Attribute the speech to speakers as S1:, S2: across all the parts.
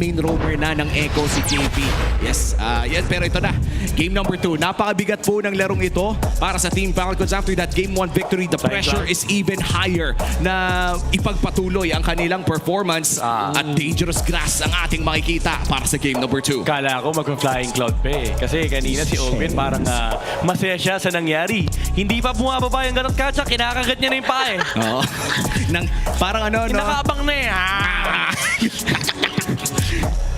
S1: main roamer na ng Echo si JP. Yes, yes, pero ito na. Game number 2. Napakabigat po ng larong ito para sa Team Falcons. After that Game 1 victory, the pressure is even higher na ipagpatuloy ang kanilang performance at dangerous grass ang ating makikita para sa Game number 2.
S2: Kala ko mag-flying cloud pa eh. Kasi kanina si Owen parang masaya siya sa nangyari. Hindi pa bumababa yung ganot katsa, kinakagat niya na yung paa eh.
S1: Oo. Parang ano, no?
S2: Kinakaabang na eh.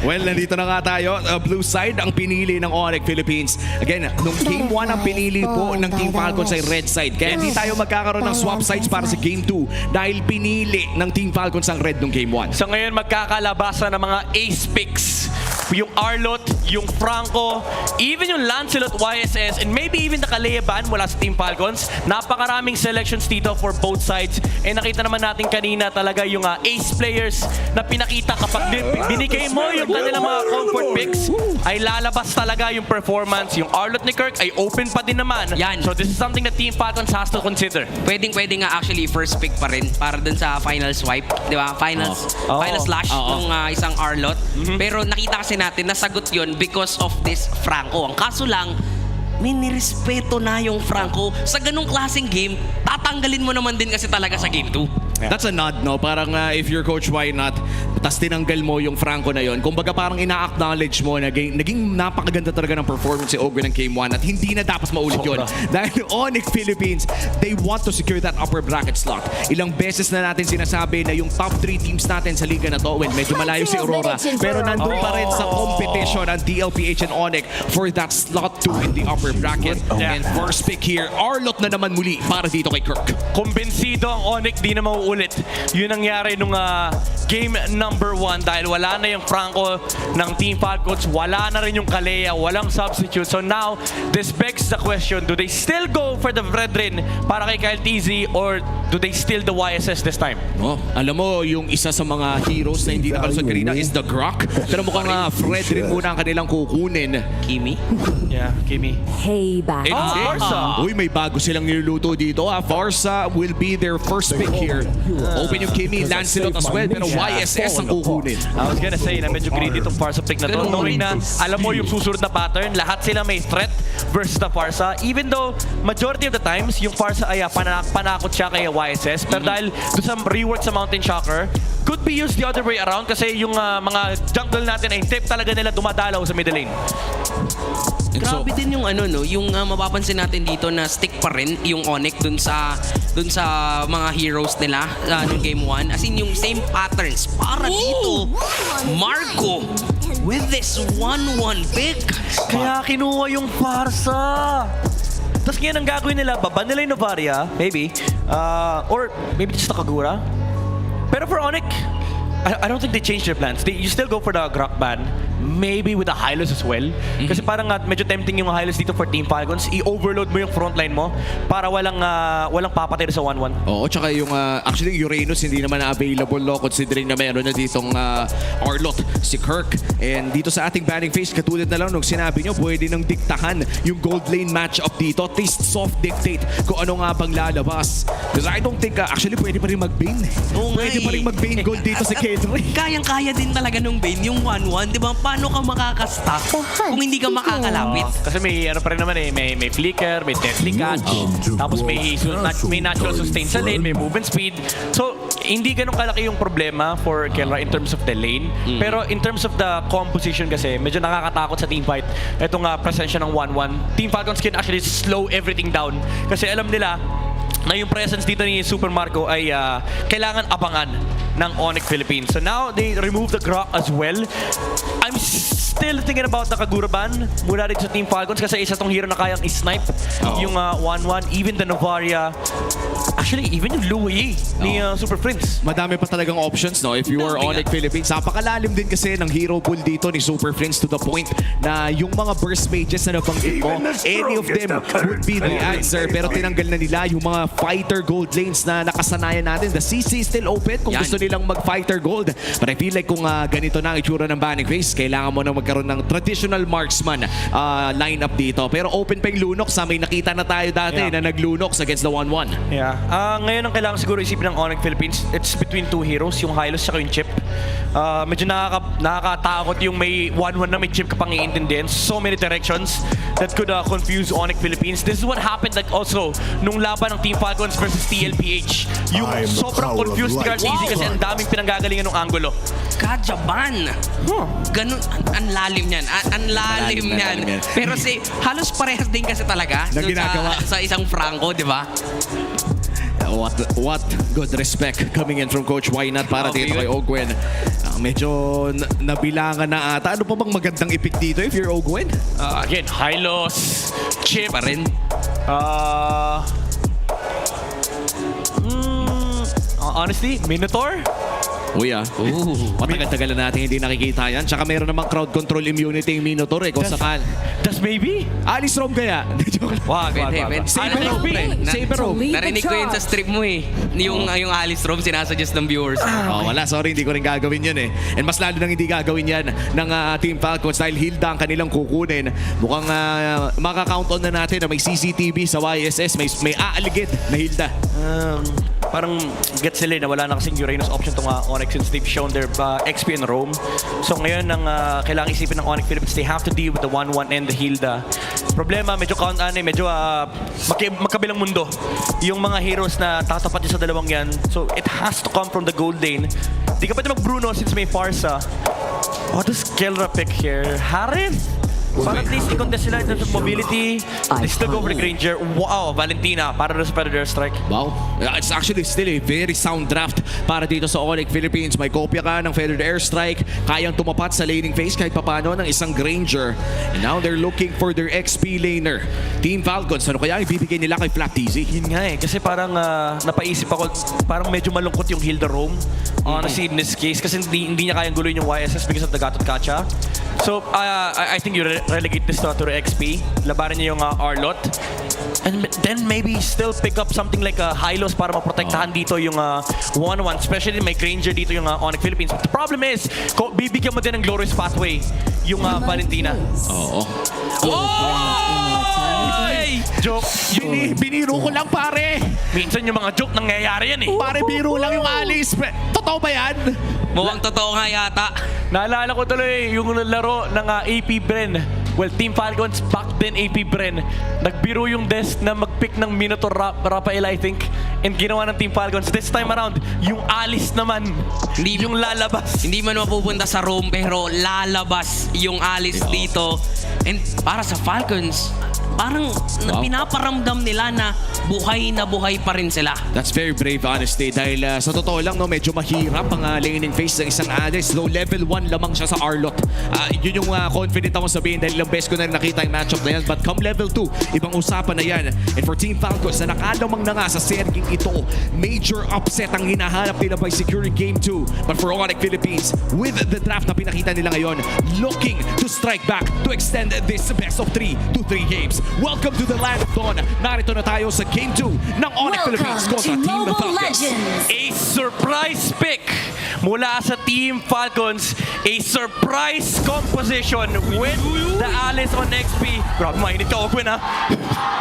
S1: Well, nandito na nga tayo. Blue side ang pinili ng Onic Philippines. Again, nung Game 1 ang pinili po ng Team Falcons ay red side. Kaya hindi tayo magkakaroon ng swap sides para sa Game 2 dahil pinili ng Team Falcons ang red nung Game 1.
S2: So ngayon magkakalabasan ng mga ace picks. Yung Arlot, yung Franco, even yung Lancelot YSS, and maybe even the Kalea ban mula sa Team Falcons. Napakaraming selections dito for both sides. And nakita naman natin kanina talaga yung ace players na pinakita kapag binigay mo yung kanilang mga comfort picks, ay lalabas talaga yung performance. Yung Arlot ni Kirk ay open pa din naman.
S3: Yan.
S2: So this is something that Team Falcons has to consider.
S3: Pwedeng-pwede nga actually first pick pa rin para dun sa final swipe, di ba? Final slash ng isang Arlot. Pero nakita kasi natin nasagot yon because of this Franco. Ang kaso lang, may nirespeto na yung Franco. Sa ganung klaseng game, tatanggalin mo naman din kasi talaga sa Game 2.
S1: That's a nod, no? Parang if you're coach, why not? Tas tinanggal mo yung Franco na yon. Kumbaga parang ina-acknowledge mo na naging napakaganda talaga ng performance si Ogre ng Game 1 at hindi na dapat maulit yun. Dahil Onic Philippines, they want to secure that upper bracket slot. Ilang beses na natin sinasabi na yung top 3 teams natin sa liga na to, well, medyo malayo si Aurora, pero nandun pa rin sa competition ang DLPH and Onic for that slot 2 in the upper bracket. And first pick here, Arlot na naman muli para dito kay Kirk.
S2: Kumbensido ang Onic, di na mauulit. Yun nangyari nung game number 1 dahil wala na yung Franco ng Team Falcons, wala na rin yung Kalea, walang substitute. So now, this begs the question, do they still go for the Brethren para kay Kyle TZ or do they steal the YSS this time?
S1: Oh, alam mo, yung isa sa mga heroes na hindi nakalusot kanina is the Grok. Pero mukhang Fredrin muna ang kanilang kukunin.
S3: Kimi?
S2: Yeah, Kimi.
S4: Hey, back.
S2: Farsa!
S1: Uy, may bago silang niluluto dito. Farsa will be their first pick here. Open yung Kimi, Lancelot as well, pero YSS ang kukunin.
S2: I was gonna say na medyo greedy itong Farsa pick na to. Knowing na, alam mo yung susunod na pattern, lahat sila may threat versus the Farsa. Even though, majority of the times, yung Farsa ay panakot siya kay YSS. Pero dahil doon sa rework sa Mountain Shocker, could be used the other way around kasi yung mga jungle natin ay tip talaga nila dumadalaw sa middle lane.
S3: Grabe din yung ano no, yung mapapansin natin dito na stick pa rin yung Onic dun sa mga heroes nila nung Game 1. As in yung same patterns para dito. Marco with this 1-1 pick.
S2: Kaya kinuha yung Farsa. Tapos ngayon ang gagawin nila, baba nila yung Novaria, maybe. Or maybe just the Kagura. Pero for Onic, I don't think they changed their plans. You still go for the Grok ban, maybe with the Hylos as well. Kasi parang medyo tempting yung Hylos dito for Team Falcons. I-overload mo yung frontline mo para walang papatay sa 1-1.
S1: Oo, tsaka yung actually yung Uranus hindi naman available, no, considering na meron na ditong Arlot, si Kirk. And dito sa ating banning phase, katulad na lang nung sinabi nyo, pwede nang diktahan yung gold lane matchup dito. Taste soft dictate kung ano nga bang lalabas. Because I don't think actually pwede pa rin mag-bane. Pwede pa rin mag-bane gold dito sa K3.
S3: Kayang-kaya din talaga nung Bane, yung 1-1, di ba? Paano ka makakastock kung hindi ka makakalapit?
S2: Kasi may ano pa rin naman eh, may flicker, may deadly catch, tapos may natural sustain sa lane, may movement speed. So, hindi ganun kalaki yung problema for Kelra in terms of the lane. Pero in terms of the composition kasi, medyo nakakatakot sa teamfight. Itong presensya ng 1-1. Team Falcons can actually slow everything down. Kasi alam nila na yung presence dito ni Super Marco ay kailangan abangan ng Onic Philippines. So now, they remove the Grok as well. I'm still thinking about the Kagura ban mula rin sa Team Falcons kasi isa tong hero na kayang i-snipe yung 1-1, even the Novaria. Actually, even yung Louis ni Super Prince.
S1: Madami pa talagang options, no? If you are Onic Philippines. Napakalalim din kasi ng hero pool dito ni Super Prince to the point na yung mga burst mages na nabanggit mo, any of them would be the answer. Pero tinanggal na nila yung mga fighter gold lanes na nakasanayan natin. The CC is still open kung gusto nilang mag-fighter gold. But I feel like kung ganito na ang itsura ng banning phase, kailangan mo na magkaroon ng traditional marksman lineup dito. Pero open pa yung Lunox. May nakita na tayo dati na naglunox against the 1-1.
S2: Yeah. Ngayon ang kailangan siguro isipin ng Onic Philippines, it's between two heroes, yung Hylos at yung Chip. Medyo nakakatakot yung may 1-1 na may Chip ka pang iintindihan. So many directions that could confuse Onic Philippines. This is what happened like also nung laban ng Team Falcons versus TLPH. Yung sobrang confused ni Garth Easy kasi ang daming pinanggagalingan ng angulo.
S3: Kajaban. Ganun, ang lalim niyan. Ang lalim niyan. Pero halos parehas din kasi talaga
S1: Na
S3: dun
S1: ginagawa.
S3: sa isang Franco, di ba?
S1: What good respect coming in from Coach Wynot para
S3: Okay,
S1: dito kay Ogwen. Medyo nabilangan na ata. Ano pa bang magandang i-pick dito if you're Ogwen?
S2: Again, Hylos, Chip.
S3: Pa rin.
S2: Honestly, Minotaur?
S1: Matagal-tagal na natin hindi nakikita yan. Tsaka meron namang crowd control immunity yung Minotaur kung sakal.
S2: Just maybe?
S1: Alice Rom kaya?
S2: Wag.
S1: Saber Rope pre. Saber Rope.
S3: Narinig ko yun sa stream mo eh. Yung Alice Room sinasuggest ng viewers.
S1: Wala, sorry, hindi ko rin gagawin yun eh. And mas lalo nang hindi gagawin yan ng Team Falcons dahil Hilda ang kanilang kukunin. Mukhang makaka-count on na natin na may CCTV sa YSS, may aaligid na Hilda.
S2: Parang gets sila na wala na kasing Uranus option tong Onic since they've shown their XP in Rome. So ngayon ang kailangan isipin ng Onic Philippines, they have to deal with the 1-1 and the Hilda. Problema, medyo medyo magkabilang mundo. Yung mga heroes na tatapat sa dalawang yan. So it has to come from the gold lane. Di ka pwede mag-Bruno since may Farsa. What does Kelra pick here? Harith? Para at least i-contest sila in terms of mobility. They still go for the Granger. Wow, Valentina para sa Predator Strike.
S1: Wow. It's actually still a very sound draft para dito sa Onic Philippines. May kopya ka ng Feathered Airstrike. Kayang tumapat sa laning phase kahit papano ng isang Granger. And now they're looking for their XP laner. Team Falcons, ano kaya ibibigay nila kay Flat TZ?
S2: Yun nga eh. Kasi parang napaisip ako, parang medyo malungkot yung Hilda Rome. Honestly, in this case. Kasi hindi niya kayang guluhin yung YSS because of the Gatot Kacha. So, I think you relegate this to XP. Labanan niya yung Arlot. And then maybe still pick up something like Hylos para maprotektahan dito yung 1-1. Especially may Granger dito yung Onic Philippines. But the problem is, bibigyan mo din ng Glorious Pathway yung Valentina.
S1: Oo.
S2: Joke.
S1: Biniro ko lang pare.
S2: Minsan yung mga joke nangyayari yan eh.
S1: Pare, biro lang yung Alice. Totoo ba yan?
S3: Mukhang totoo nga yata.
S2: Naalala ko tuloy yung laro ng AP Bren. Well, Team Falcons back then AP Bren. Nagbiro yung desk na mag-pick ng Minotaur Rafael, I think. And ginawa ng Team Falcons. This time around, yung Alice naman. Yung lalabas.
S3: Hindi man mapupunta sa Rome pero lalabas yung Alice dito. And para sa Falcons, parang pinaparamdam nila na buhay pa rin sila.
S1: That's very brave, honestly. Dahil sa totoo lang, no, medyo mahirap ang laning phase ng isang Alice. Low level 1 lamang siya sa Arlot. Yun yung confident ako sabihin dahil ilang beses ko na nakita yung matchup na yan. But come level 2, ibang usapan na yan. And for Team Falcons, na nakalamang na nga sa serging ito, major upset ang hinahanap nila by securing Game 2. But for Onic Philippines, with the draft na pinakita nila ngayon, looking to strike back to extend this best of 3 to 3 games. Welcome to the Land of Dawn. Narito na tayo sa Game 2 ng Onic Philippines kontra Team Falcons.
S2: A surprise pick mula sa Team Falcons. A surprise composition with the Alice on XP. Grabe, mainit ka, Ogwen, ha?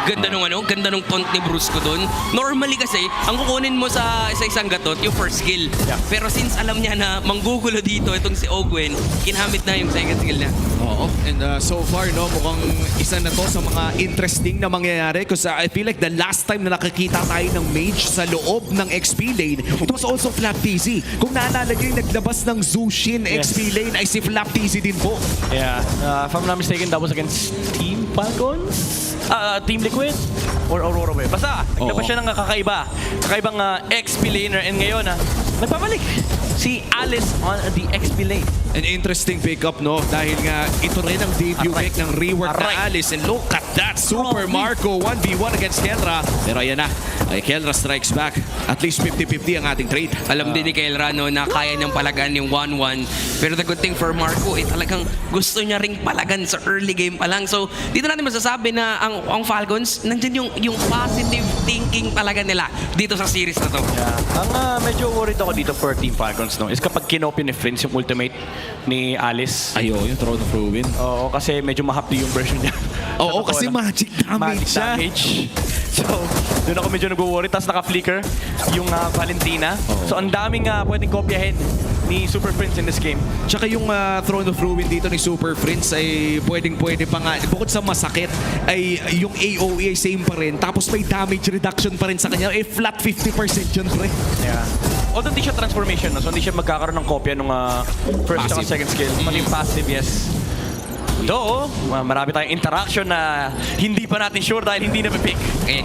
S3: Ganda nung taunt ni Brusco doon. Normally kasi, ang kukunin mo sa isang gatot, yung first skill.
S2: Yeah.
S3: Pero since alam niya na manggugulo dito itong si Ogwen, kinamit na yung second skill niya.
S1: Oo. And so far, no, mukhang isa na to sa mga interesting na mangyayari because I feel like the last time na nakakita tayo ng mage sa loob ng XP lane, it was also Flap TZ. Kung naalala nyo yung naglabas ng Zushin XP lane ay si Flap TZ din po.
S2: Yeah. If I'm not mistaken, that was against Team Falcons? Team Liquid? Or Aurora ba? Basta, naglabas siya ng kakaibang XP laner. And ngayon, nagpabalik si Alice on the XP lane.
S1: An interesting pickup, no? Dahil nga ito rin ang debut pick ng rework na Alice. And look at that, Super Marco 1v1 against Kelra. Pero ayan na, Kelra strikes back. At least 50-50 ang ating trade.
S3: Alam din ni Kelra no, na kaya niyang palagan yung 1-1. Pero the good thing for Marco, talagang gusto niya ring palagan sa early game pa lang. So, dito natin masasabi na ang Falcons, nandyan yung positive thinking talaga nila dito sa series na to.
S2: Yeah. Ang medyo worried ako dito for Team Falcons, no, is kapag kinopy ni Friends yung ultimate ni Alice.
S1: Ayo, yung Throne of Ruin.
S2: Oo, kasi medyo mahapdi yung version niya.
S1: Oo, kasi magic damage siya.
S2: So, doon ako medyo nag-worry, tapos naka-flicker yung Valentina. So ang daming pwedeng kopyahin ni Super Prince in this game.
S1: Tsaka yung Throne of Ruin dito ni Super Prince ay pwedeng-pwede pa nga. Bukod sa masakit, ay yung AOE ay same pa rin. Tapos may damage reduction pa rin sa kanya. Eh, flat 50% yun, pre.
S2: Yeah. Although hindi siya transformation, no? So hindi siya magkakaroon ng kopya nung first and second skill. Pati yung passive, yes. Though, marami tayong interaction na hindi pa natin sure dahil hindi na-pick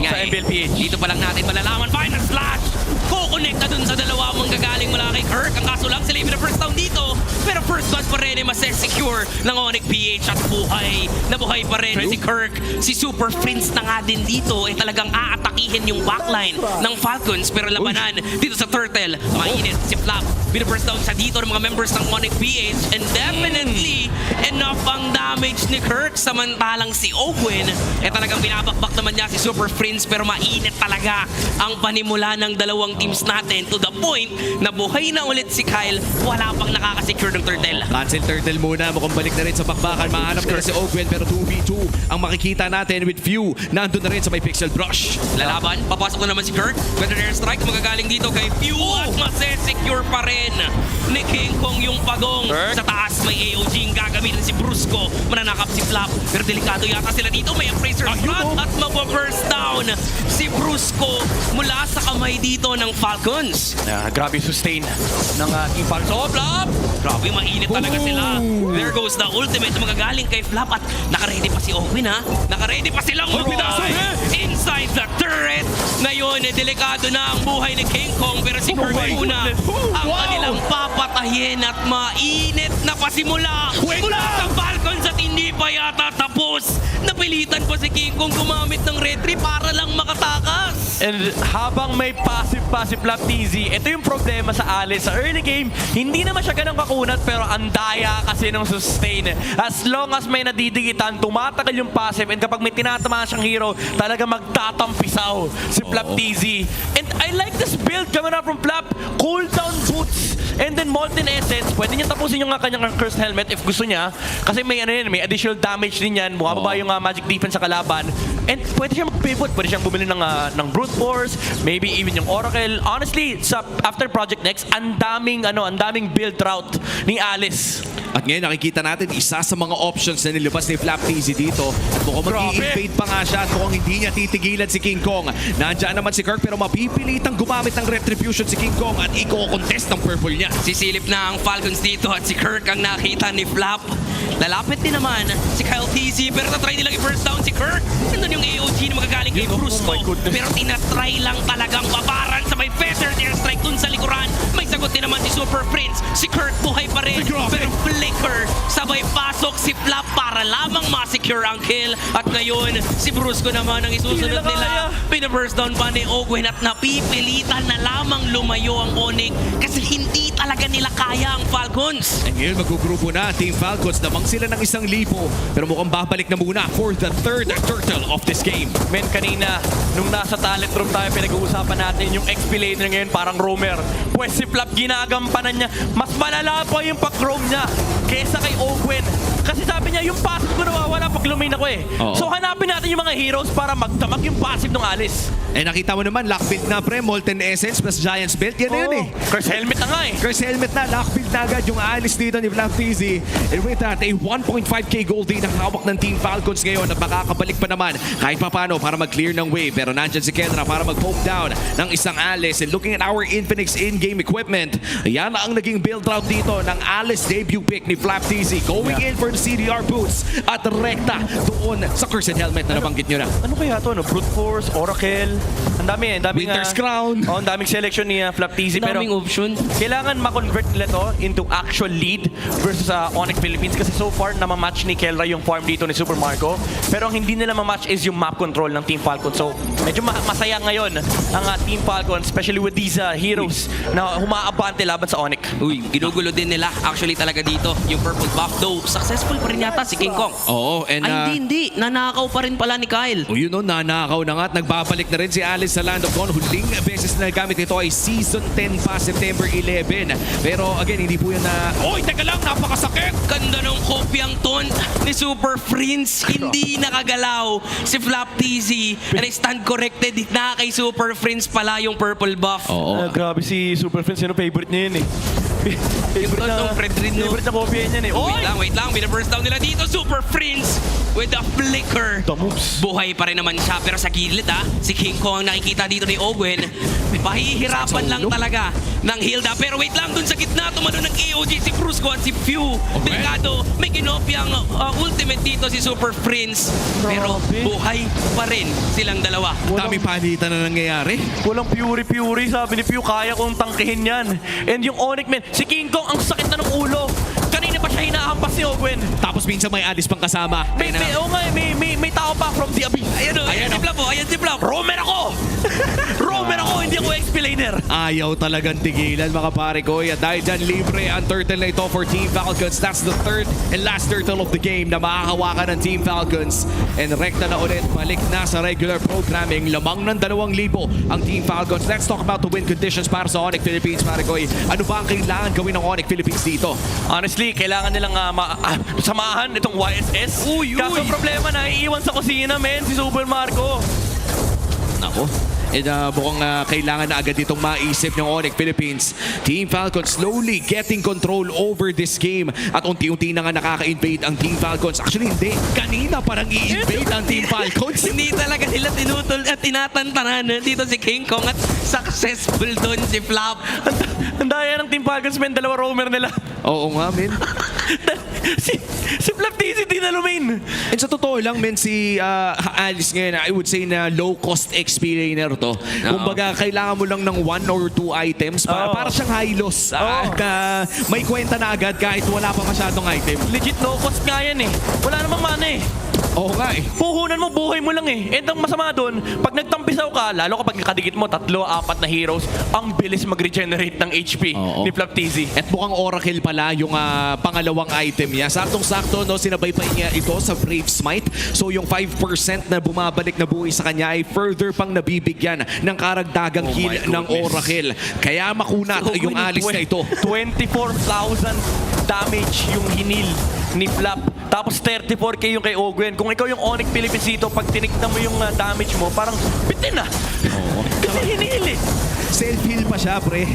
S2: sa MBLPH.
S3: Dito pa lang natin malalaman. Final Slash! Kukonekta dun sa dalawa manggagaling mula kay Kirk. Ang kaso lang, sila yung first down dito. Pero first blood pa rin ay masesecure ng Onic PH at buhay. Nabuhay pa rin si Kirk. Si Super Prince na nga din dito ay talagang aatakihin yung backline ng Falcons. Pero labanan dito sa Turtle, mainit si Flap. First down sa dito ng mga members ng Onic PH. And definitely, enough ang damage ni Kirk. Samantalang si Owen, eh talagang binabakbak naman niya si Super Prince. Pero mainit talaga ang panimula ng dalawang teams natin to the point na buhay na ulit si Kyle. Wala pang nakakasecure ng Turtle.
S1: Cancel Turtle muna. Mukhang balik na rin sa bakbakan. Mahanap na rin si Owen pero 2v2 ang makikita natin with few. Nandun na rin sa may Pixel Brush.
S3: Lalaban, papasok na naman si Kirk. With an airstrike, magagaling dito kay Few at masesecure pa rin ni King Kong yung pagong. Sa taas may AOG yung gagamitin si Brusco. Mananakap si Flap. Pero delikado yata sila dito. May Appraiser front at mag-burst down si Brusco mula sa kamay dito ng Falcons.
S2: Grabe sustain ng Team Falcons. Oh, Flap!
S3: Grabe, mainit talaga sila. There goes the ultimate na magagaling kay Flap at nakaredy pa si Owen, ha? Nakaredy pa silang inside the turret. Ngayon, delikado na ang buhay ni King Kong pero si Kirk muna ang kanilang papatayin at mainit na pasimula mula sa Falcons at hindi pa yata tapos. Napilitan pa si King Kong gumamit ng retry para lang makatakas.
S2: And habang may passive Flap TZ, ito yung problema sa Alice. Sa early game, hindi naman siya ganang kakunat pero ang daya kasi ng sustain. As long as may nadidigitan, tumatagal yung passive and kapag may tinatamaan siyang hero, talaga magtatampisaw si Flap TZ. And I like this build coming up from Flap. Cooldown boots and then Molten Essence. Pwede niya tapusin yung kanyang Cursed Helmet if gusto niya. Kasi may, may additional damage din yan. Bumababa yung magic defense sa kalaban. And pwede siya mag-pivot. Pwede siyang bumili ng Brute Force. Maybe even yung Oracle. Honestly, after Project Next, ang daming build route ni Alice.
S1: At ngayon nakikita natin isa sa mga options na nilabas ni Flap TZ dito. At mukhang mag-i-invade pa nga siya at mukhang hindi niya titigilan si King Kong. Nandiyan naman si Kirk pero mapipilitang gumamit ng Retribution si King Kong at i-contest ng purple niya.
S3: Sisilip na ang Falcons dito at si Kirk ang nakita ni Flap. Lalapit din naman si Kyle TZ pero tatry nilang i-burst down si Kirk. Nandun yung AOG na magagaling kay Brusco. Pero tinatry lang talagang babaran sa may feathered airstrike dun sa likuran. May sagot din naman si Super Prince. Si Kirk buhay pa rin. Pero flicker sabay pasok si Flap para lamang ma-secure ang kill. At ngayon si Brusco naman ang isusunod nila. Pina-burst down pa ni Owen at napipilitan na lamang lumayo ang Onic kasi hindi talaga nila kaya ang Falcons.
S1: And ngayon magugrupo na Team Falcons. Namang sila ng 1,000 pero mukhang babalik na muna for the third turtle of this game.
S2: Men, kanina, nung nasa talent room tayo, pinag-uusapan natin yung XP laner ngayon parang roamer. Pwes si Flap ginagampanan niya. Mas malala pa yung pag-roam niya kesa kay Owen. Kasi sabi niya, yung passive ko nawawala pag lumain ako eh. So hanapin natin yung mga heroes para magdamag yung passive ng Alice.
S1: Eh nakita mo naman, lock build na pre, Molten Essence plus Giant's Belt. Yan na yun eh.
S2: Curse Helmet na nga eh.
S1: Curse Helmet na, lock build na agad yung Alice dito ni Flap TZ. And with that, a 1.5k gold din ang hawak ng Team Falcons ngayon at makakabalik pa naman kahit papano para mag-clear ng wave. Pero nandyan si Kendra para mag-poke down ng isang Alice. And looking at our Infinix in-game equipment, yan ang naging build route dito ng Alice debut pick ni Flap TZ. Going in for the CDR boots at rekta doon sa Cursed Helmet na nabanggit nyo na.
S2: Ano kaya to? Brute Force, Oracle, ang dami
S1: Winter's Crown.
S2: Ang daming selection ni Flap TZ. Pero
S3: Daming option.
S2: kailangan ma-convert nila to into actual lead versus Onic Philippines kasi so far namamatch ni Kelra yung farm dito ni Super Marco. Pero ang hindi nila ma-match is yung map control ng Team Falcon. So medyo masaya ngayon ang Team Falcon, especially with these heroes na humaabante laban sa Onic.
S3: Uy, ginugulo din nila actually talaga dito yung purple buff. Though successful pa rin yata si King Kong.
S1: Oo, and
S3: Ay, hindi. Nanakaw pa rin pala ni Kyle.
S1: o yun o, nanakaw na nga at nagbabalik na rin si Alice sa Land of Dawn. Huling beses na gamit ito ay Season 10 pa, September 11. Pero again, hindi po yan na... Oy, teka lang, napakasakit!
S3: Ganda ng kopyang taunt ni Super Prince. Hindi nakagalaw si Flap TZ. And I stand corrected na kay Super Friends pala yung purple buff.
S1: Oo.
S2: Grabe si Super Friends, favorite niya yun eh. Favorite na kopya niyan eh.
S3: Wait lang. Binaburst down nila dito. Super Friends with a flicker.
S2: The moves.
S3: Buhay pa rin naman siya. Pero sa gilid si King Kong ang nakikita dito ni Owen. Pahihirapan lang talaga ng Hilda. Pero wait lang, dun sa gitna, tumano ng AOG si Brusco at si Few. Delikado. May kinopyang ultimate dito si Super Friends. Pero buhay pa rin silang dalawa.
S1: Dami palitan na nangyayari.
S2: Walang Fury. Sabi ni Pew, kaya kong tangkihin yan. And yung Onic, man, si King Kong, ang sakit na ng ulo. Kanina pa siya hinahampas ni Owen.
S1: Tapos minsan may Addis pang kasama.
S2: May tao pa from the abyss.
S3: Ayan si Flap.
S2: Romer ako! Romer ako, hindi ako explainer.
S1: Ayaw talagang tigilan mga pare ko. At dahil dyan, libre ang turtle na ito for Team Falcons. That's the third and last turtle of the game na makakahawakan ng Team Falcons. And rekta na ulit, balik na sa regular programming. Lamang ng 2,000 ang Team Falcons. Let's talk about the win conditions para sa Onic Philippines, pare ko. Ano ba ang kailangan gawin ng Onic Philippines dito?
S2: Honestly, kailangan nilang samahan itong YSS. Kaso problema na iiwan sa kusina, men, si Super Marco.
S1: Nako. Mukhang kailangan na agad itong maisip ng Onic Philippines. Team Falcons slowly getting control over this game. At unti-unti na nga nakaka-invade ang Team Falcons. Actually, hindi. Kanina parang i-invade ang Team Falcons.
S3: Hindi talaga nila tinutol at tinatantanan dito si King Kong at successful doon si Flap.
S2: Ang daya ng Team Falcons, men, 2 roamer nila.
S1: Oo nga, men.
S2: si Flap TC dinalumin.
S1: And sa totoo lang, men, si Alice ngayon, I would say na low-cost explainer to. Kumbaga, kailangan mo lang ng 1 or 2 items para siyang high loss. At may kwenta na agad kahit wala pa masyadong item.
S2: Legit no cost nga yan eh. Wala namang mana eh.
S1: Oo nga eh.
S2: Puhunan mo, buhay mo lang eh. And ang masama doon, pag nagtampisaw ka, lalo kapag nakadikit mo 3, 4 na heroes, ang bilis mag-regenerate ng HP ni Flap TZ.
S1: At mukhang Oracle pala yung pangalawang item niya. Saktong-sakto, no, sinabay pa niya ito sa Brave Smite. So yung 5% na bumabalik na buhay sa kanya ay further pang nabibigyan ng karagdagang heal ng Oracle. Kaya makunat yung Alice na ito.
S2: 24,000 damage yung hinil ni Flap. Tapos 34k yung kay Ogwen. Kung ikaw yung Onic Philippines dito, pag tinikta mo yung damage mo, parang bitin na. Kasi hinihil eh.
S1: Self-heal pa siya, pre.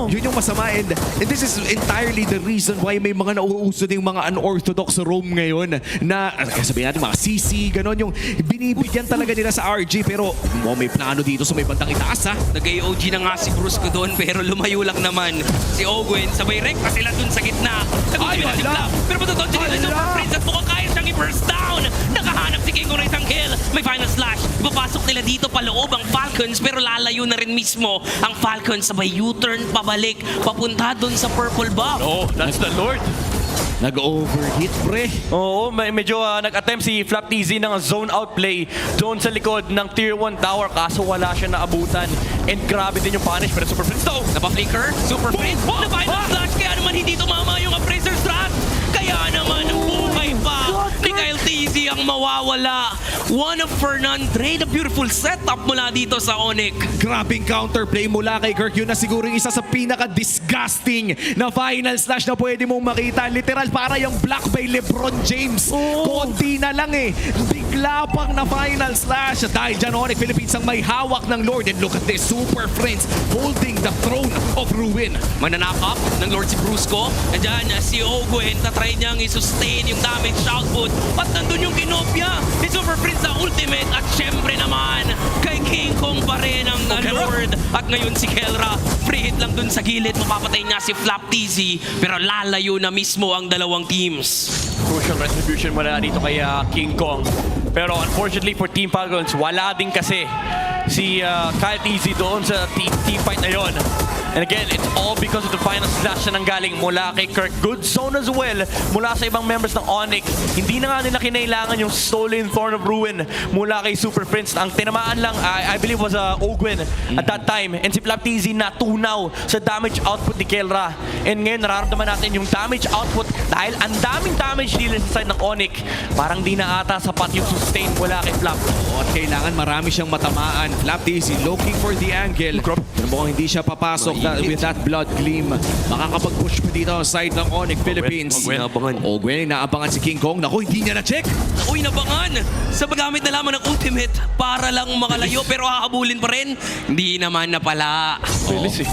S1: Yun yung masama. And this is entirely the reason why may mga nauuso ding mga unorthodox roam ngayon na, sabihin natin, mga CC, ganon yung binibigyan talaga nila sa RG. Pero may plano dito sa may bandang itaas, ha?
S3: Nag-AOG na nga si Brusco doon pero lumayo lang naman si Owen. Sabay rekta sila doon sa gitna. Nag-AOG na si Flap. Pero matutod si Super Prince at mukhang kaya siyang i-burst down. Nakahanap si King Kong ng isang kill. May final slash. Papasok nila dito pa loob ang Falcons pero lalayo na rin mismo ang Falcons. Sabay U-turn pabalik papunta doon sa purple buff.
S2: Oh, that's the Lord.
S1: Nag-overhit, pre.
S2: Oo, medyo nag-attempt si Flap TZ ng zone outplay doon sa likod ng Tier 1 tower kaso wala siya naabutan. And grabe din yung punish pero Super Prince daw.
S3: Napa-flicker, Super Prince, na final slash. Kaya naman hindi tumama yung Appraiser Strat. Kaya naman buhay pa ni Kyle TZ ang mawawala. One of Fernandre, the beautiful setup mula dito sa Onic.
S1: Grabing counterplay mula kay Kirk. Yun na siguro yung isa sa pinaka-disgusting na final slash na pwede mong makita. Literal, para yung block by LeBron James. Konti na lang eh. Bigla pang na final slash. Dahil dyan, Onic Philippines ang may hawak ng Lord. And look at this, Super Friends holding the throne of ruin.
S3: Mananap up ng Lord si Brusco. Andyan si Ogwen, tatry niyang i-sustain yung damage output. At nandun yung kinopya ni Super Friends sa ultimate. At syempre naman, kay King Kong pa rin ang Lord. At ngayon si Kelra, free hit lang dun sa gilid. Mapapatay niya si Flap TZ. Pero lalayo na mismo ang dalawang teams.
S2: Crucial retribution mula dito kay King Kong. Pero unfortunately for Team Falcons, wala din kasi si Kyle TZ doon sa team fight na yon. And again, it's all because of the final slash na nanggaling mula kay Kirk. Good zone as well mula sa ibang members ng Onic. Hindi na nga nila kinailangan yung stolen Thorn of Ruin mula kay Super Prince. Ang tinamaan lang, I believe, was Ogwen at that time. And si Flap TZ natunaw sa damage output ni Kelra. And ngayon, nararamdaman natin yung damage output dahil ang daming damage dealer sa side ng Onic. Parang di na ata sapat yung sustain mula kay Flap.
S1: At kailangan marami siyang matamaan. Flap TZ looking for the angle. Pero mukhang hindi siya papasok with that blood gleam. Makakapag-push pa dito ang side ng Onic Philippines. Ogwen, naabangan si King Kong. Naku, hindi niya na-check.
S3: Uy, nabangan! Sa paggamit na lamang ng ultimate para lang makalayo pero hahabulin pa rin. Hindi naman na pala.
S2: Bilis eh.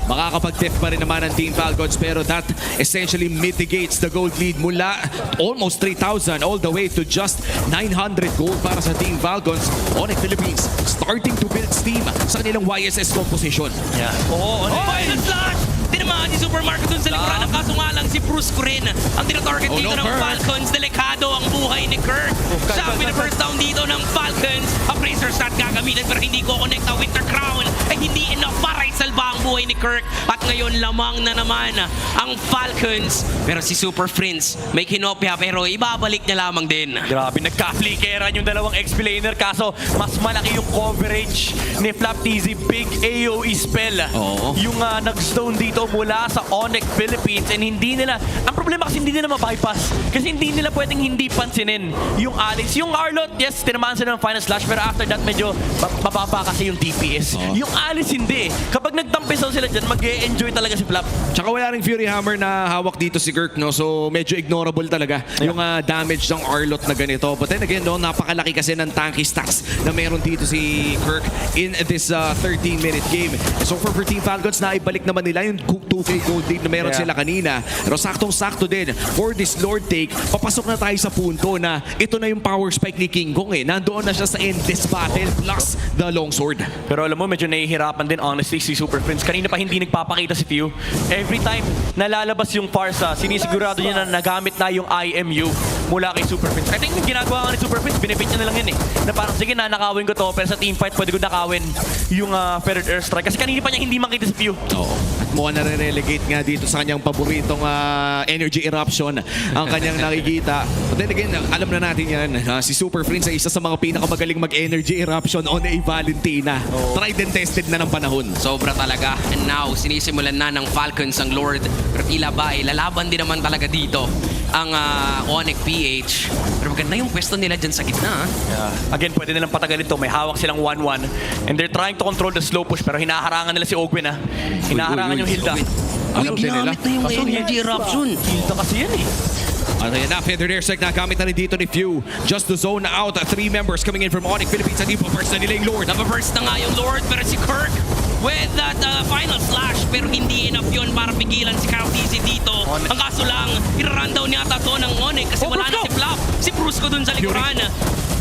S1: Makakapag-tiff pa rin naman ang Team Falcons pero that essentially mitigates the gold lead mula almost 3,000 all the way to just 900 gold para sa Team Falcons. Onic Philippines starting to build steam sa kanilang YSS composition.
S2: Yeah. Oo,
S3: Oh, final slash! Tinamaan si Supermarket dun sa likuran. Ang kaso nga lang si Bruce Corin ang tinatarget
S1: Oh,
S3: dito
S1: no,
S3: ng
S1: Kirk.
S3: Falcons. Delikado ang buhay ni Kirk. Siya ang first down dito ng Falcons. Ang Razor Stat gagamitin pero hindi ko connect ang Winter Crown. Ay hindi enough para isalba ang buhay ni Kirk. At ngayon lamang na naman ang Falcons. Pero si Super Prince may kinopya pero ibabalik niya lamang din.
S2: Grabe, nagka-flickeran yung dalawang explainer kaso mas malaki yung coverage ni Flap TZ. Big AoE spell.
S1: Oo.
S2: Yung nag-stone dito mula sa Onic Philippines and hindi nila, ang problema kasi hindi nila ma-bypass kasi hindi nila pwedeng hindi pansinin yung Alice. Yung Arlot, yes, tinamaan sila ng final slash pero after that medyo mababa kasi yung DPS. Yung Alice hindi. Kapag nagtampisaw sila dyan, mag-e-enjoy talaga si Flap.
S1: Tsaka wala ring Fury Hammer na hawak dito si Kirk, no? So medyo ignorable talaga yung damage ng Arlot na ganito. But then again, no, napakalaki kasi ng tanky stacks na meron dito si Kirk in this 13-minute game. So for Team Falcons, naibalik naman nila yung 2K gold lead na meron sila kanina. Pero saktong-sakto din for this Lord take, papasok na tayo sa punto na ito na yung power spike ni King Kong eh. Nandoon na siya sa endless battle plus the longsword.
S2: Pero alam mo, medyo nahihirapan din honestly si Super Prince. Kanina pa hindi nagpapakita si Few. Every time nalalabas yung Farsa, sinisigurado niya na nagamit na yung IMU mula kay Super Prince. I think yung ginagawa nga ni Super Prince, binibit niya na lang yun eh. Na parang sige, nanakawin ko to, pero sa teamfight pwede ko nakawin yung Feathered Airstrike. Kasi kanina pa niya hindi makita si Few.
S1: Oo. At mukhang nare-relegate nga dito sa kanyang paboritong energy eruption ang kanyang nakikita. But then again, alam na natin yan. Si Super Prince ay isa sa mga pinakamagaling mag-energy eruption on a Valentina. Tried and tested na ng panahon.
S3: Sobra talaga. And now, sinisimulan na ng Falcons ang Lord. Pero tila ba, lalaban din naman talaga dito ang Onic PH. Pero maganda yung pwesto nila dyan sa gitna.
S2: Again, pwede nilang patagalin to. May hawak silang 1-1. And they're trying to control the slow push, pero hinaharangan nila si Ogwen ha. Hinaharangan yung Hilda.
S3: Uy, ginamit na yung energy eruption.
S2: Hilda kasi yan eh.
S1: At ayan na, Feathered Airstrike na gamit na rin dito ni Few. Just to zone out 3 members coming in from Onic Philippines. At ipa-burst na nila yung Lord.
S3: Napaburst na nga yung Lord, pero si Kirk with that final slash, pero hindi enough yun para pigilan si Kyle TZ dito. Ang kaso lang, i-rundown yata to ng Onic kasi wala na si Flap. Si Brusco dun sa likuran.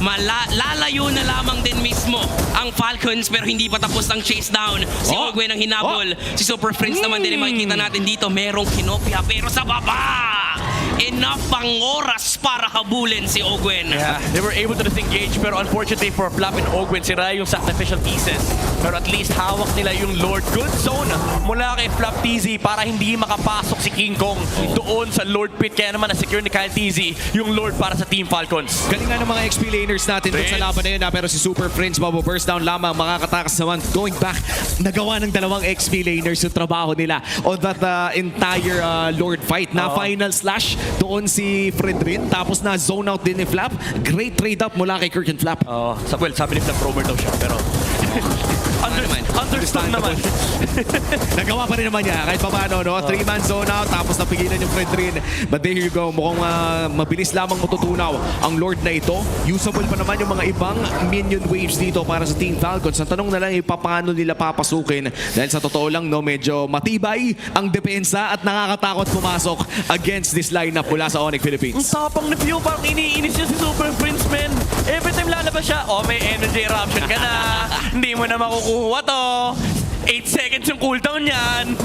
S3: Lalayo na lamang din mismo ang Falcons pero hindi pa tapos ang chase down. Si Ogwen ang hinabol. Si Super Prince naman din makikita natin dito. Merong kinopya pero sa baba. Enough pang oras para habulin si Ogwen.
S2: Yeah, they were able to disengage pero unfortunately for Flap and Ogwen, sira yung sacrificial pieces. Pero at least hawak nila yung Lord. Good zone mula kay Flap TZ para hindi makapasok si King Kong doon sa Lord Pit. Kaya naman na-secure ni Kyle TZ yung Lord para sa Team Falcons.
S1: Galing nga ng mga XP laners natin dun sa laban na yun pero si Super Prince burst down lamang, makakatakas naman. Going back, nagawa ng dalawang XP laners yung trabaho nila on that entire Lord fight. Na final slash doon si Fredrin tapos na zone out din ni Flap. Great trade up mula kay Kirk and Flap.
S2: Well, sabi ni Flap roamer daw siya pero understood naman.
S1: Nagawa pa rin naman niya kahit paano, no? 3-man zone out tapos napigilan yung Fredrin. But there you go, mukhang mabilis lamang matutunaw ang Lord na ito. Usable pa naman yung mga ibang minion waves dito para sa Team Falcons. Ang tanong na lang ay paano nila papasukin dahil sa totoo lang, no, medyo matibay ang depensa at nakakatakot pumasok against this lineup mula sa Onic Philippines.
S2: Ang tapang na Pew, parang iniinis niya si Super Prince, man. Every time lalabas siya, may energy eruption ka na. Hindi mo na makukuha to. 8 seconds yung cooldown yan.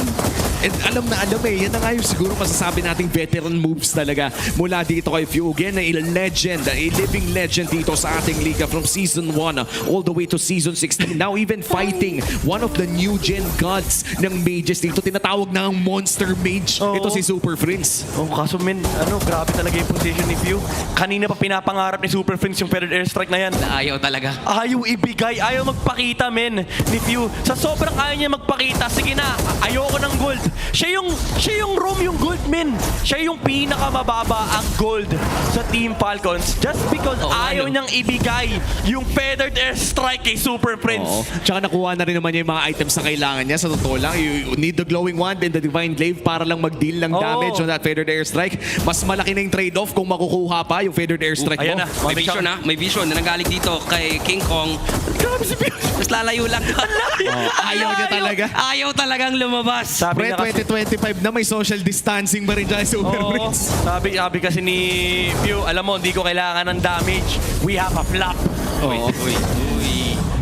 S1: And alam na yan na nga yung siguro masasabi nating veteran moves talaga mula dito kay Few. Again, a legend, a living legend dito sa ating liga from Season 1 all the way to Season 16. Now even fighting one of the new gen gods ng mages dito. Tinatawag na ang Monster Mage. Ito si Super Prince.
S2: Kaso men, grabe talaga yung position ni Pew. Kanina pa pinapangarap ni Super Friends yung feathered airstrike na yan.
S3: Ayaw talaga.
S2: Ayaw ibigay, ayaw magpakita, men. Ni Pew, sa sobrang ayaw niya magpakita, sige na, ayoko ng gold. Siya yung roam yung gold, men. Siya yung pinakamababa ang gold sa Team Falcons just because ayaw niyang ibigay yung feathered airstrike kay Super Friends.
S1: Oo. Tsaka nakuha na rin naman niya yung mga items na kailangan niya. Sa totoo lang, you need the glowing wand and the divine glaive para lang mag-deal ng damage on that feathered airstrike. Mas malaki na yung trade-off kung makukuha pa yung feathered airstrike
S2: Ayan
S1: mo.
S2: na.
S3: May vision na. May vision na nanggaling dito kay King Kong.
S2: Grabe si Pew.
S3: Mas lalayo lang.
S1: Ayaw niya talaga.
S3: Ayaw talagang lumabas.
S2: Sabi
S1: Pre,
S2: niya kasi,
S1: 2025 na may social distancing ba rin dyan Super
S2: Oo,
S1: Prince?
S2: sabi kasi ni Pew, alam mo, hindi ko kailangan ng damage. We have a flop.
S1: Oo.
S3: Uy.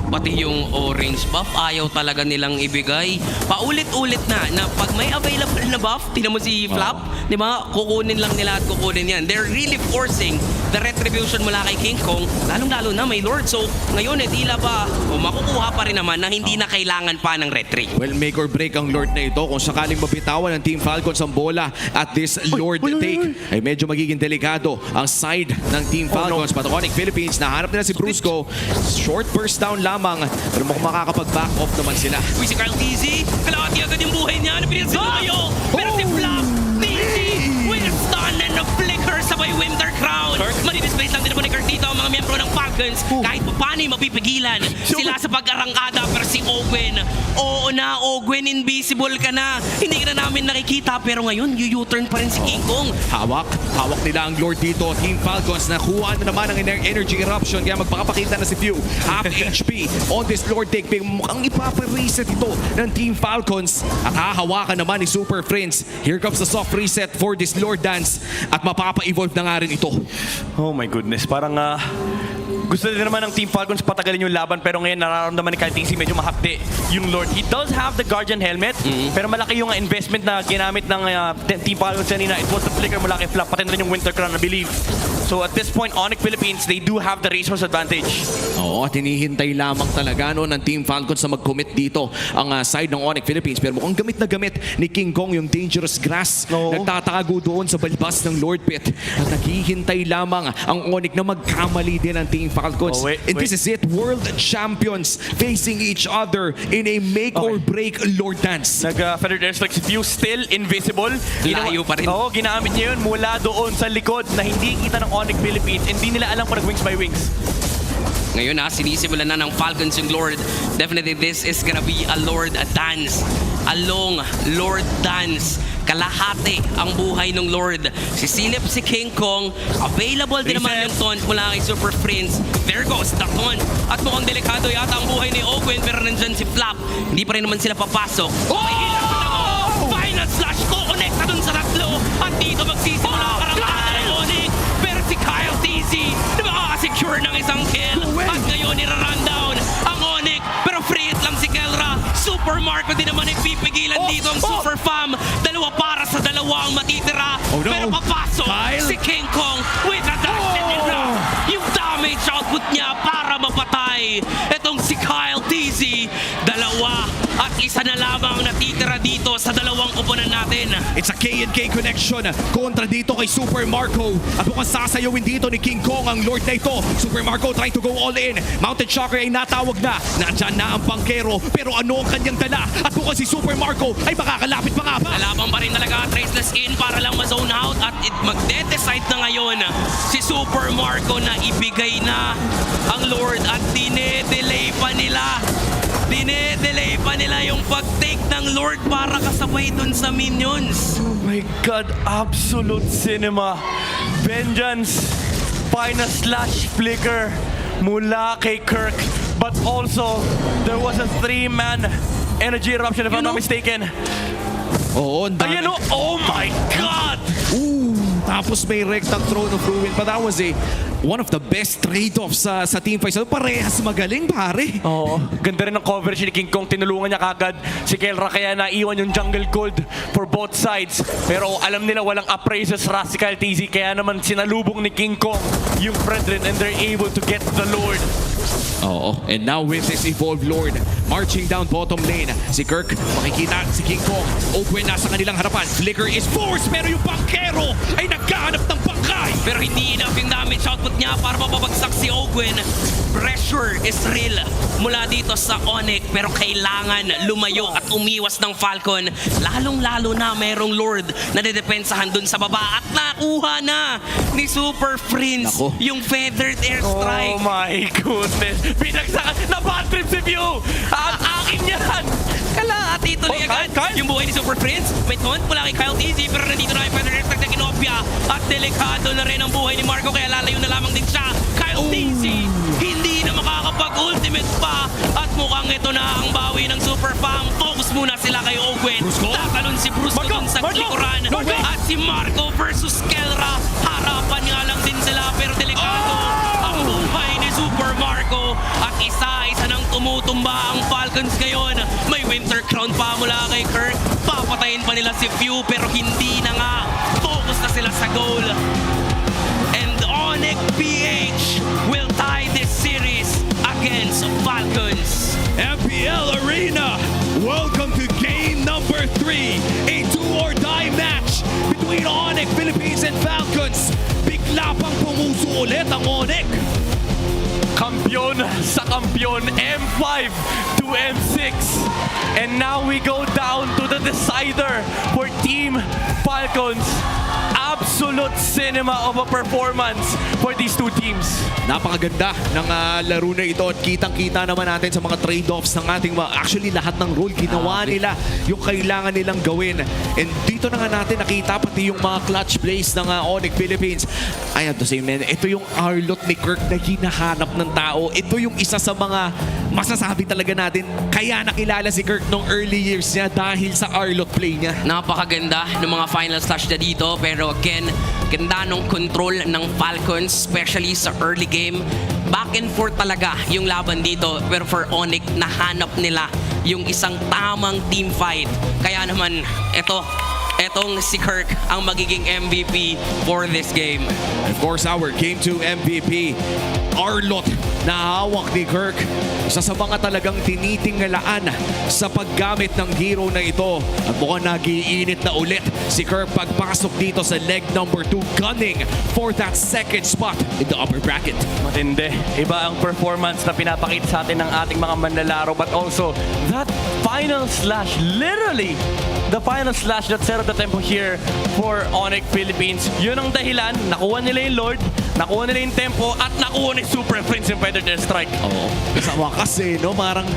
S3: Pati yung orange buff, ayaw talaga nilang ibigay. Paulit-ulit na pag may available na buff, tinan mo si Flap, di ba? Kukunin lang nila at kukunin yan. They're really forcing the retribution mula kay King Kong, lalong-lalo na may Lord. So, ngayon, tila ba, makukuha pa rin naman na hindi na kailangan pa ng retri.
S1: Well, make or break ang Lord na ito. Kung sakaling mabitawan ng Team Falcons ang bola at this Lord take, ay medyo magiging delikado ang side ng Team Falcons. But Onic Philippines, nahanap nila si Brusco. Short burst down lamang. Pero mukhang makakapag-back off naman sila.
S3: Uy, si Carl Tizzy, kalahati agad yung buhay niya. Napinil si Lumayo. Pero si Flap, Tizzy, with stun and a flicker sabay Winter Crown. Madi-displace lang din naman ni Kurt dito ang mga miyembro ng Falcons. Kahit pa paano mapipigilan sila sa pag-arangkada. Pero si Owen, oo na, Owen, invisible ka na. Hindi ka na namin nakikita. Pero ngayon, U-turn pa rin si King Kong.
S1: Hawak nila ang Lord dito. Team Falcons, nakuha na naman ang energy eruption. Kaya magpakapakita na si Pew. Half HP on this Lord take. Mukhang ipapa-reset ito ng Team Falcons. At hahawakan naman ni Super Friends. Here comes the soft reset for this Lord dance. At mapapa-evolve na nga rin ito.
S2: Oh my goodness, parang gusto din naman ng Team Falcons patagalin yung laban, pero ngayon nararamdaman ni Kyle TC medyo mahapde yung Lord. He does have the Guardian Helmet, pero malaki yung investment na ginamit ng Team Falcons kanina. It was the flicker mula kay Flap, pati na rin yung Winter Crown, I believe. So at this point, Onic Philippines, they do have the resource advantage.
S1: Oo, at hinihintay lamang talaga ng Team Falcons na mag-commit dito ang side ng Onic Philippines. Pero mukhang gamit na gamit ni King Kong yung dangerous grass. Nagtatago doon sa balbas ng Lord Pit. At naghihintay lamang ang Onic na magkamali din ang Team Falcons. And this is it, world champions facing each other in a make or break Lord dance.
S2: Nag-feathered airstrike si Pew, still invisible.
S3: Layo pa rin.
S2: Oo, ginamit niya yun mula doon sa likod na hindi kita ng Onic Philippines. Hindi nila alam kung nag-wings by wings.
S3: Ngayon sinisimulan na ng Falcons yung Lord. Definitely this is gonna be a Lord dance. A long Lord dance. Kalahati ang buhay ng Lord. Sisilip si King Kong. Available din naman yung taunt mula kay Super Friends. There goes the taunt. At mukhang delikado yata ang buhay ni Owen, pero nandyan si Flap. Hindi pa rin naman sila papasok. May hilang pa na Final slash ko. Connect na dun sa tatlo. At dito magsisimula ang karangkada ng Onic. Pero si Kyle TZ na makakasecure ng isang kill. At ngayon nira-rundown ang Onic. Pero free hit lang si Kelra. Super Marco din naman ay pipigilan dito ang Super Fam. Dalawa para sa dalawa ang matitira. Pero papasok si King Kong with a dash and enough. Yung damage output niya para mapatay. Etong si Kyle TZ. Dalawa at isa na lamang natitira dito sa dalawang upunan natin.
S1: It's a K&K connection kontra dito kay Super Marco. At mukhang sasayawin dito ni King Kong ang Lord na ito. Super Marco trying to go all in. Mounted Shocker ay natawag na. Nandyan na ang bangkero. Pero ano ang kanyang dala? At mukhang si Super Marco ay makakalapit pa nga ba?
S3: Nalaban pa rin talaga traceless in para lang ma-zone out. At magde-decide na ngayon si Super Marco na ibigay na ang Lord. At dine-delay pa nila. Dine-delay pa nila yung pag-take ng Lord para kasabay dun sa minions.
S2: Oh my God, absolute cinema. Vengeance, final slash flicker mula kay Kirk. But also, there was a 3-man energy eruption if I'm not mistaken.
S1: Oo,
S2: Ayan o, oh my God!
S1: Tapos may rectang Throne of Ruin. But that was one of the best trade-offs sa team fight. So, parehas magaling, pare.
S2: Oo, ganda rin ang coverage ni King Kong. Tinulungan niya kagad si Kelra, kaya naiwan yung jungle gold for both sides. Pero alam nila walang appraisers si Kyle TZ, kaya naman sinalubong ni King Kong yung brethren and they're able to get the Lord.
S1: Oo, and now with this evolved Lord marching down bottom lane, si Kirk makikita si King Kong open na sa kanilang harapan. Flicker is forced, pero yung bangkero ay nagkahanap ng bangkay.
S3: Pero hindi enough yung damage output niya para mapabagsak si Ogwen. Pressure is real mula dito sa Onic, pero kailangan lumayo at umiwas ng Falcon. Lalong-lalo na merong Lord na dedepensahan dun sa baba at nakuha na ni Super Prince
S1: Nako.
S3: yung feathered airstrike.
S2: Oh my goodness. Pinagsakan. Na-bad trip si View. Ang akin yan.
S3: Kala, at ituloy
S2: Oh,
S3: agad
S2: Kyle.
S3: yung buhay ni Super Prince. May taunt mula kay Kyle TZ, pero nandito na yung feathered airstrike na kinopya. At delikado na rin ang buhay ni Marco, kaya lalayo na lamang din siya. Kyle TZ, hindi na makakapag-ultimate pa. At mukhang ito na ang bawi ng Super Fam. Focus muna sila kay Ogwen. Tatalon si Brusco dun sa likuran. At si Marco versus Kelra. Harapan nga lang din sila, pero delikado ang buhay ni Super Marco. At isa-isa nang tumutumba ang Falcons ngayon. May Winter Crown pa mula kay Kirk. Papatayin pa nila si Few, pero hindi na nga. Focus na sila sa goal. And Onic PH will tie this series against Falcons.
S1: FPL Arena, welcome to game number 3, a do-or-die match between Onic Philippines and Falcons. Bigla pang pumuso ulit ang Onic.
S2: Kampiyon sa kampiyon, M5 to M6. And now we go down to the decider for Team Falcons. Absolute cinema of a performance for these two teams.
S1: Napakaganda ng laro na ito at kitang-kita naman natin sa mga trade-offs ng ating actually lahat ng role ginawa nila yung kailangan nilang gawin. And dito na nga natin nakita pati yung mga clutch plays ng Onic Philippines. I have to say, man, ito yung Arlot ni Kirk na hinahanap ng tao. Ito yung isa sa mga masasabi talaga natin kaya nakilala si Kirk nung early years niya dahil sa Arlot play niya.
S3: Napakaganda ng mga final slash na dito, pero again, ganda ng control ng Falcons, especially sa early game. Back and forth talaga yung laban dito, pero for Onic, nahanap nila yung isang tamang team fight. Kaya naman, etong si Kirk ang magiging MVP for this game.
S1: And of course, our Game 2 MVP, Arlot, na hawak ni Kirk. Isa sa mga talagang tinitinglaan sa paggamit ng hero na ito. At mukhang nagiinit na ulit si Kirk pagpasok dito sa leg number 2, gunning for that second spot in the upper bracket.
S2: Matindi. Iba ang performance na pinapakita sa atin ng ating mga manlalaro, but also that final slash, literally the final slash that set up the tempo here for Onic Philippines. Yun ang dahilan. Nakuha nila yung Lord, nakuha nila yung tempo, at nakuha ni Super Prince yung feathered airstrike.
S1: Oo. Sa wakas no? Parang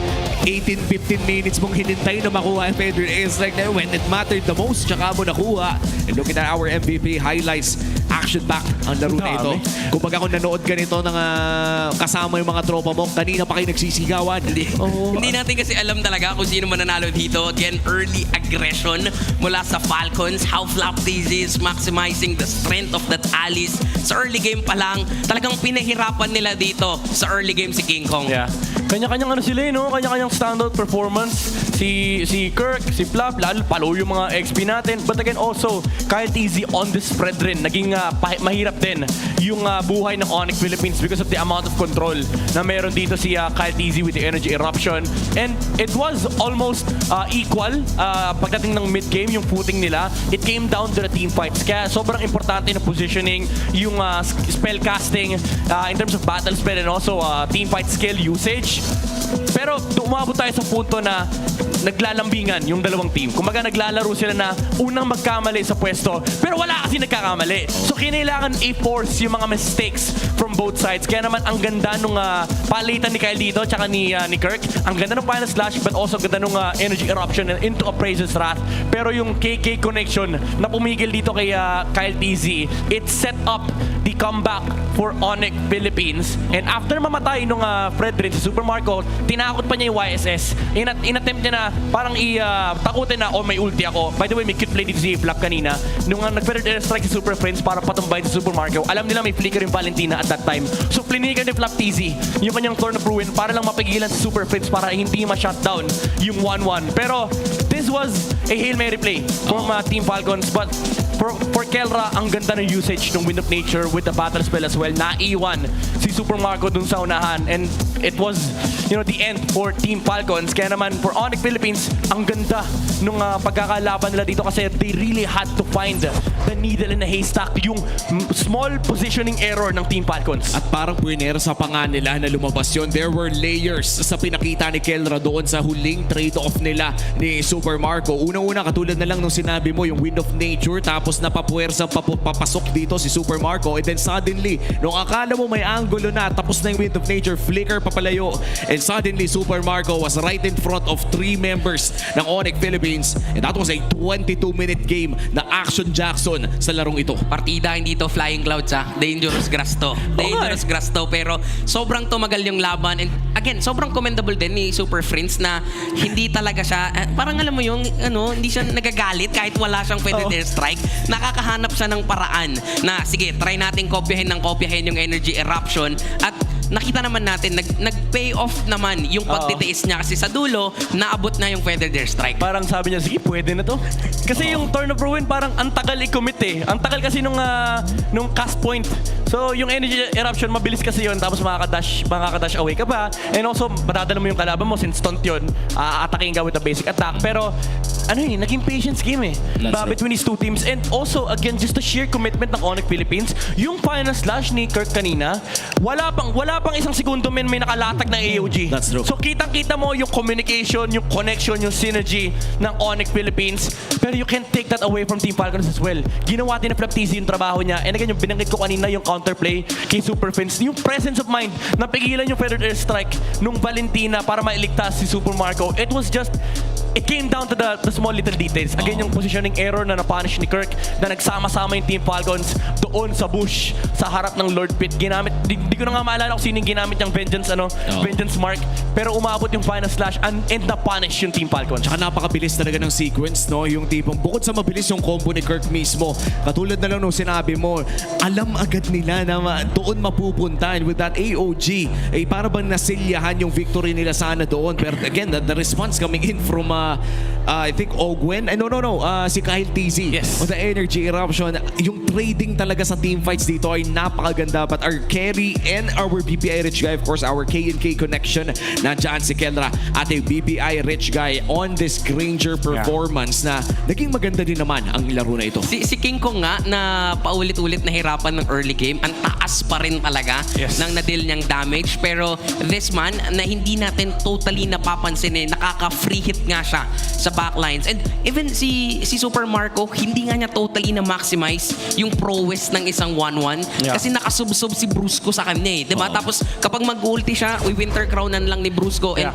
S1: 18-15 minutes mong hinintay na makuha ang feathered airstrike na when it mattered the most, tsaka mo nakuha. And looking at our MVP highlights, action-packed ang laro na ito. Kung baga kung nanood ka nito ng kasama yung mga tropa mo, kanina pa kayo nagsisigawan.
S3: Hindi natin kasi alam talaga kung sino mananalo dito. Again, early aggression mula sa Falcons. How flop this is, maximizing the strength of that allies. Sa early game pa lang, talagang pinahirapan nila dito sa early game si King Kong.
S2: Yeah. Kanya-kanyang ano sila, no? Kanya-kanyang standout performance. Si Kirk, si Flap, lalo palo yung mga XP natin. But again, also, Kyle TZ on the spread rin. Naging mahirap din yung buhay ng Onic Philippines because of the amount of control na meron dito si Kyle TZ with the energy eruption. And it was almost equal pagdating ng mid-game, yung footing nila. It came down to the team fights. Kaya sobrang importante na positioning, yung spell casting in terms of battle spell and also team fight skill usage. Pero umabot tayo sa punto na naglalambingan yung dalawang team. Kumbaga naglalaro sila na unang magkamali sa pwesto, pero wala kasi nagkakamali. So kinailangan i-force yung mga mistakes from both sides. Kaya naman ang ganda nung palitan ni Kyle dito tsaka ni Kirk. Ang ganda ng final slash, but also ganda nung energy eruption into a Praise's Wrath. Pero yung KK connection na pumigil dito kay Kyle TZ, it set up the comeback for Onic Philippines. And after mamatay nung Fredrin si Super Marco, tinakot pa niya yung YSS. Inattempt niya na parang takutin na, may ulti ako. By the way, may cute play dito si Flap kanina. Nung nag-feathered airstrike si Super Friends para patumbay si Super Marco, alam nila may flicker yung Valentina at that time. So, plinigan ni Flap TZ yung kanyang Thorn of Ruin para lang mapigilan si Super Friends para hindi ma-shutdown yung 1-1. Pero, this was a Hail Mary play from Team Falcons. But for Kelra, ang ganda ng usage ng Wind of Nature with the battle spell as well. Naiwan si Super Marco dun sa unahan. And it was, the end for Team Falcons. Kaya naman, for Onic Philippines, ang ganda nung pagkakalaban nila dito kasi they really had to find the needle in the haystack, yung small positioning error ng Team Falcons.
S1: At parang pwinera sa panga nila na lumabas yun. There were layers sa pinakita ni Kelra doon sa huling trade-off nila ni Super Marco. Unang-una, katulad na lang nung sinabi mo, yung Wind of Nature, tapos napapuwersa papasok dito si Super Marco. And then suddenly, nung akala mo may angulo na, tapos na yung Wind of Nature, flicker papalayo. And suddenly, Super Marco was right in front of 3 members ng Onic Philippines. And that was a 22-minute game na Action Jackson sa larong ito.
S3: Partida, hindi to flying clouds ha. Dangerous grass to. Dangerous grass to. Pero sobrang tumagal yung laban. And again, sobrang commendable din ni Super Friends na hindi talaga siya, parang alam mo yung, hindi siya nagagalit kahit wala siyang pwede strike. Nakakahanap siya ng paraan na, sige, try natin kopyahin yung energy eruption. At nakita naman natin, nag-pay off naman yung pagtitiis niya kasi sa dulo, naabot na yung Feather Dare Strike.
S2: Parang sabi niya, sige, pwede na to. Kasi yung Turn of Ruin, parang ang tagal i-commit eh. Ang tagal kasi nung cast point. So, yung energy eruption, mabilis kasi yun. Tapos makaka-dash away ka pa. And also, matadala mo yung kalaban mo since stunt yun. Attacking ka with a basic attack. Pero, naging patience game eh. Between these two teams. And also, again, just the sheer commitment ng Onic Philippines. Yung final slash ni Kirk kanina, wala pang isang segundo may nakalatag ng AOG.
S1: That's true.
S2: So kitang-kita mo yung communication, yung connection, yung synergy ng Onic Philippines. Pero you can't take that away from Team Falcons as well. Ginawa din na Flaptizi yung trabaho niya. And again, yung binanggit ko kanina, yung counterplay kay Super Fins, yung presence of mind na pigilan yung Feather Air Strike nung Valentina para mailigtas si Super Marco. It came down to the small little details. Again, yung positioning error na napunish ni Kirk na nagsama-sama yung Team Falcons doon sa bush, sa harap ng Lord Pit. Ginamit, di ko na nga maalala kung sino yung ginamit yung Vengeance Mark. Pero umabot yung final slash and na-punish yung Team Falcons.
S1: Tsaka napakabilis talaga ng sequence, no? Yung tipong, bukod sa mabilis yung combo ni Kirk mismo, katulad na lang nung sinabi mo, alam agad nila na doon mapupunta. And with that AOG, para bang nasilyahan yung victory nila sana doon. Pero again, the response coming in from I think Ogwen. Si Kyle TZ.
S2: Yes.
S1: On the energy eruption, yung trading talaga sa team fights dito ay napakaganda. But our carry and our BPI rich guy, of course, our K&K connection, nandiyan si Kelra at a BPI rich guy on this Granger performance na naging maganda din naman ang laro na ito.
S3: Si King Kong nga na paulit-ulit nahirapan ng early game, ang taas pa rin talaga ng na-deal niyang damage. Pero this man na hindi natin totally napapansin nakaka-free hit nga siya sa backlines. And even si Super Marco, hindi nga niya totally na-maximize yung prowess ng isang 1-1 kasi nakasubsob si Brusco sa kanya eh. Diba? Tapos kapag mag-ulti siya, winter crownan lang ni Brusco. And